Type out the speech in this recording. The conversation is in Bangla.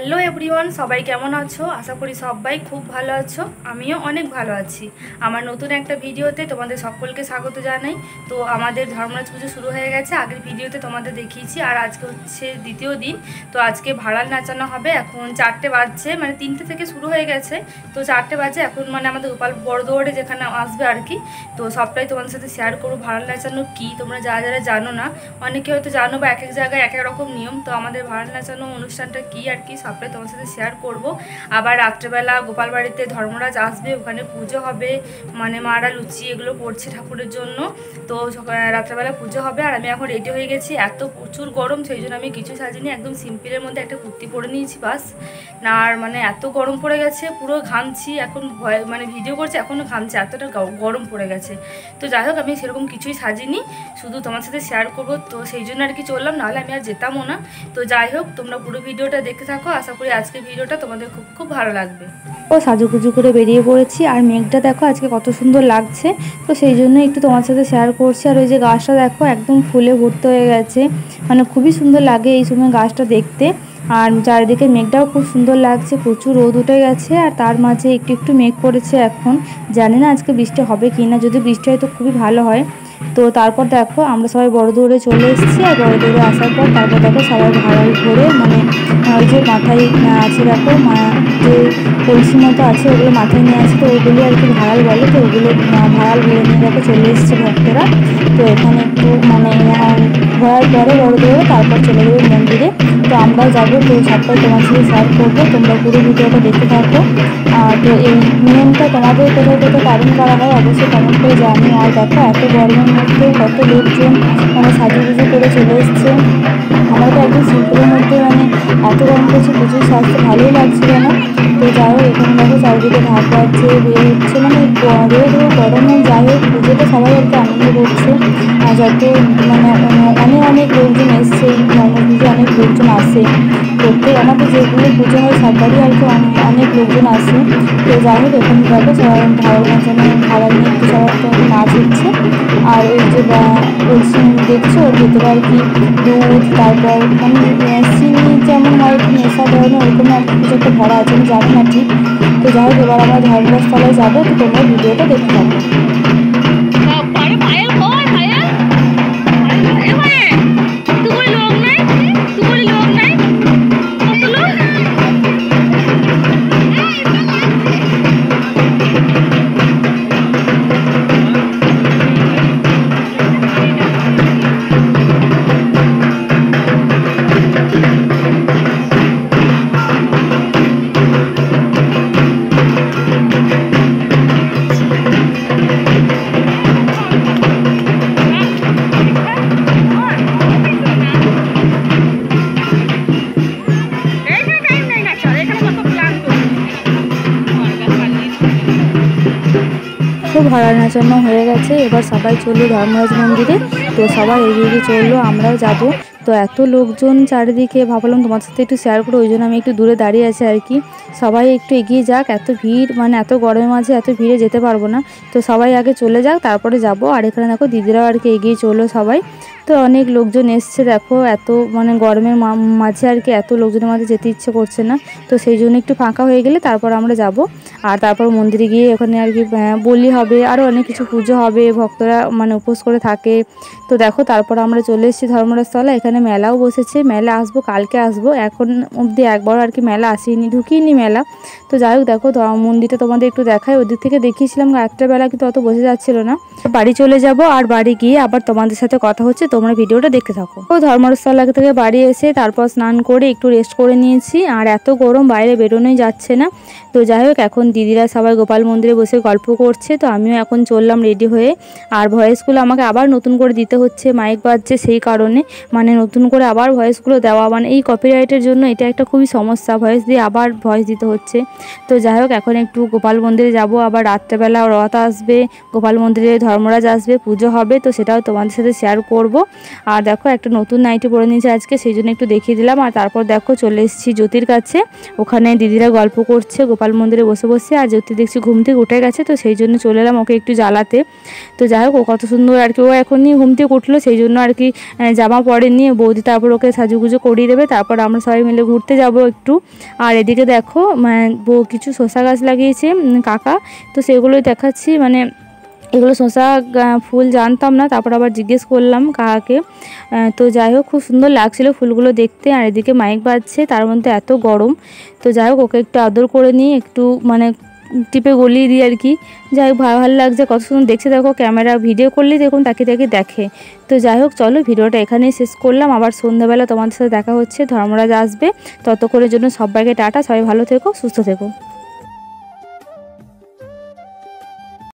হ্যালো এভরিওয়ান, সবাই কেমন আছো? আশা করি সবাই খুব ভালো আছো। আমিও অনেক ভালো আছি। আমার নতুন একটা ভিডিওতে তোমাদের সকলকে স্বাগত জানাই। তো আমাদের ধর্মরাজ পুজো শুরু হয়ে গেছে, আগের ভিডিওতে তোমাদের দেখিয়েছি। আর আজকে হচ্ছে দ্বিতীয় দিন। তো আজকে ভাড়াল নাচানো হবে। এখন 4টে বাজছে, মানে 3টে থেকে শুরু হয়ে গেছে। তো 4টে বাজে এখন, মানে আমাদের গোপাল বড়দৌড়ে যেখানে আসবে আর কি। তো সবটাই তোমাদের সাথে শেয়ার করবো। ভাড়াল নাচানো কি তোমরা যারা যারা জানো না, অনেকে হয়তো জানো, বা এক এক জায়গায় এক এক রকম নিয়ম। তো আমাদের ভাড়াল নাচানো অনুষ্ঠানটা কি আর কি সবটাই তোমার সাথে শেয়ার করব। আবার রাত্রেবেলা গোপাল বাড়িতে ধর্মরাজ আসবে, ওখানে পুজো হবে, মানে মারা লুচি এগুলো করছে ঠাকুরের জন্য। তো রাত্রেবেলা পুজো হবে। আর আমি এখন রেডি হয়ে গেছি। এত প্রচুর গরম, সেই জন্য আমি কিছু সাজিনি, একদম সিম্পলের মধ্যে একটা কুর্তি পরে নিয়েছি বাস। না আর মানে এত গরম পড়ে গেছে, পুরো ঘামছি এখন, মানে ভিডিও করছি এখনও ঘামছে, এতটা গরম পড়ে গেছে। তো যাই হোক, আমি সেরকম কিছুই সাজিনি, শুধু তোমার সাথে শেয়ার করবো। তো সেই জন্য আর কি চললাম, নাহলে আমি আর যেতামও না। তো যাই হোক, তোমরা পুরো ভিডিওটা দেখতে থাকো। আশা করি আজকের ভিডিওটা তোমাদের খুব খুব ভালো লাগবে। ও সাজুগুজু করে বেরিয়ে পড়েছি, আর মেঘটা দেখো আজকে কত সুন্দর লাগছে। তো সেই জন্য একটু তোমার সাথে শেয়ার করছি। আর ওই যে গাছটা দেখো একদম ফুলে ভর্তি হয়ে গেছে, মানে খুবই সুন্দর লাগে এই সময় গাছটা দেখতে। আর চারিদিকে মেঘটাও খুব সুন্দর লাগছে, প্রচুর রোদ উঠে গেছে, আর তার মাঝে একটু একটু মেঘ পড়েছে। এখন জানি না আজকে বৃষ্টি হবে কি না, যদি বৃষ্টি হয় তো খুবই ভালো হয়। তো তারপর দেখো আমরা সবাই বড়দৌড়ে চলে এসেছি। আর বড়দৌড়ে আসার পর তারপর দেখো সবাই ভাড়াল ধরে, মানে ওই যে মাথায় আছে দেখো যে কলসি মতো আছে, ওগুলো মাথায় নিয়ে আসে, তো ওইগুলি আর কি ভাড়াল বলে। তো ওগুলো ভাড়াল ভরে নিয়ে দেখো চলে এসছে ভক্তরা। তো এখানে একটু মানে ঘোরার পরে বড়দৌড়ে তারপর চলে যাবে মন্দিরে। তো আমরাও যাবো, তো সবটাই তোমার সাথে শেয়ার করবো, তোমরা পুরো ভিডিওটা দেখতে থাকো। তো এই নিয়মটা তোমাদের কোথাও কোথাও পালন করা হয় অবশ্যই কমেন্ট করে জানিও। আর দেখো এত গরমের মধ্যে কত লোকজন মানে সাজুগুজু করে চলে এসছে। আমার তো একদম সিম্পলের মধ্যে, মানে এত গরম করছে, প্রচুর স্বাস্থ্য ভালোই লাগছিল না। তো যাই হোক, এখানে দেখো চারিদিকে ঢাক বাজছে, বিয়ে হচ্ছে, মানে রোদ ও গরমে যাই হোক পুজোতে সবাই আর কি আনন্দ করছে। আর যত মানে অনেক অনেক লোকজন এসছে, এই ধর্ম পুজো অনেক লোকজন আসে। প্রত্যেক আমাদের যেগুলো পুজো হয় সববারই আর কি অনেক লোকজন আসে। তো যাই হোক, এখানে দেখো সবাই ভাড়াল নাচানো, ভাড়াল নিয়ে একটু সবার নাচ হচ্ছে। আর ওই যে কলসি দেখছো ওর ভেতরে আর কি দুধ, তারপর মানে চিনি যেমন হয় নেশা ধরনের ওরকম আর কি কিছু একটা ভরা আছে, আমি জানি না ঠিক। তো যাই হোক, এবার আমরা ধর্মস্থলে যাবো, তো তোমরা ভিডিওটা দেখতে থাকো। তো ভাড়াল নাচানো হয়ে গেছে, এবার সবাই চললো ধর্মরাজ মন্দিরে। তো সবাই এগিয়ে এগিয়ে চললো, আমরাও যাব। তো এত লোকজন চারিদিকে, ভাবলাম তোমার সাথে একটু শেয়ার করো, ওই জন্য আমি একটু দূরে দাঁড়িয়ে আছি আর কি। সবাই একটু এগিয়ে যাক, এত ভিড়, মানে এত গরমের মাঝে এত ভিড়ে যেতে পারবো না। তো সবাই আগে চলে যাক, তারপরে যাব। আর এখানে দেখো দিদিরাও আর কি এগিয়ে চললো সবাই। তো অনেক লোকজন এসছে দেখো, এত মানে গরমের মাঝে আর কি এত লোকজনের মাঝে যেতে ইচ্ছে করছে না। তো সেই জন্য একটু ফাঁকা হয়ে গেলে তারপর আমরা যাব। আর তারপর মন্দিরে গিয়ে ওখানে আর কি বলি হবে, আরও অনেক কিছু পুজো হবে, ভক্তরা মানে উপোস করে থাকে। তো দেখো তারপর আমরা চলে এসেছি ধর্মরাজতলা। এখানে মেলাও বসেছে, মেলা আসবো, কালকে আসবো, এখন অবধি একবার আর কি মেলা আসিনি, ঢুকিনি মেলা। তো যাই হোক, দেখো মন্দিরটা তোমাদের একটু দেখাই, ওদিক থেকে দেখিয়েছিলাম রাত্রেবেলা, কিন্তু অত বোঝা যাচ্ছিল না। বাড়ি চলে যাব, আর বাড়ি গিয়ে আবার তোমাদের সাথে কথা হচ্ছে, তোমরা ভিডিওটা দেখতে থাকো। তো ধর্মরাজতলা থেকে বাড়ি এসে তারপর স্নান করে একটু রেস্ট করে নিয়েছি, আর এত গরম বাইরে বেরোনোই যাচ্ছে না। তো যাই হোক, এখন দিদিরা সবাই গোপাল মন্দিরে বসে গল্প করছে, তো আমিও এখন চললাম রেডি হয়ে। আর ভয়েসগুলো আমাকে আবার নতুন করে দিতে হচ্ছে, মাইক বাজছে সেই কারণে, মানে নতুন করে আবার ভয়েসগুলো দেওয়া, মানে এই কপিরাইটের জন্য এটা একটা খুবই সমস্যা, ভয়েস দিয়ে আবার ভয়েস দিতে হচ্ছে। তো যাই হোক, এখন একটু গোপাল মন্দিরে যাব, আবার রাত্রেবেলা রথ আসবে, গোপাল মন্দিরে ধর্মরাজ আসবে, পুজো হবে, তো সেটাও তোমাদের সাথে শেয়ার করব। আর দেখো একটা নতুন নাইটি পরে নিয়েছি আজকে, সেই জন্য একটু দেখিয়ে দিলাম। আর তারপর দেখো চলে এসেছি জ্যোতির কাছে, ওখানে দিদিরা গল্প করছে গোপাল মন্দিরে বসে বসে। পাশে। আর জ্যোতি দেখছি ঘুম থেকে উঠে গেছে, তো সেই জন্য চলে এলাম ওকে একটু জ্বালাতে। তো যাই হোক, ও কত সুন্দর আর কি, ও এখনই ঘুম থেকে উঠলো, সেই জন্য আর কি জামা পরেনি বৌদি, তারপর ওকে সাজুগুজু করিয়ে দেবে, তারপর আমরা সবাই মিলে ঘুরতে যাব একটু। আর এদিকে দেখো বউ কিছু শসা গাছ লাগিয়েছে কাকা, তো সেগুলোই দেখাচ্ছি। মানে এগুলো শসা ফুল জানতাম না, তারপর আবার জিজ্ঞেস করলাম কাকাকে। তো যাই হোক, খুব সুন্দর লাগছিল ফুলগুলো দেখতে। আর এদিকে মাইক বাজছে, তার মধ্যে এত গরম। তো যাই হোক, ওকে একটু আদর করে নিই, একটু মানে টিপে গলিয়ে দিই আর কি। যাই হোক, ভালো লাগছে, কত সুন্দর দেখছে দেখো। ক্যামেরা ভিডিও করলেই দেখুন তাকে দেখে। তো যাই হোক, চলো ভিডিওটা এখানেই শেষ করলাম। আবার সন্ধ্যাবেলা তোমাদের সাথে দেখা হচ্ছে, ধর্মরাজ আসবে। ততক্ষণের জন্য সবাইকে টাটা, সবাই ভালো থেকো, সুস্থ থেকো।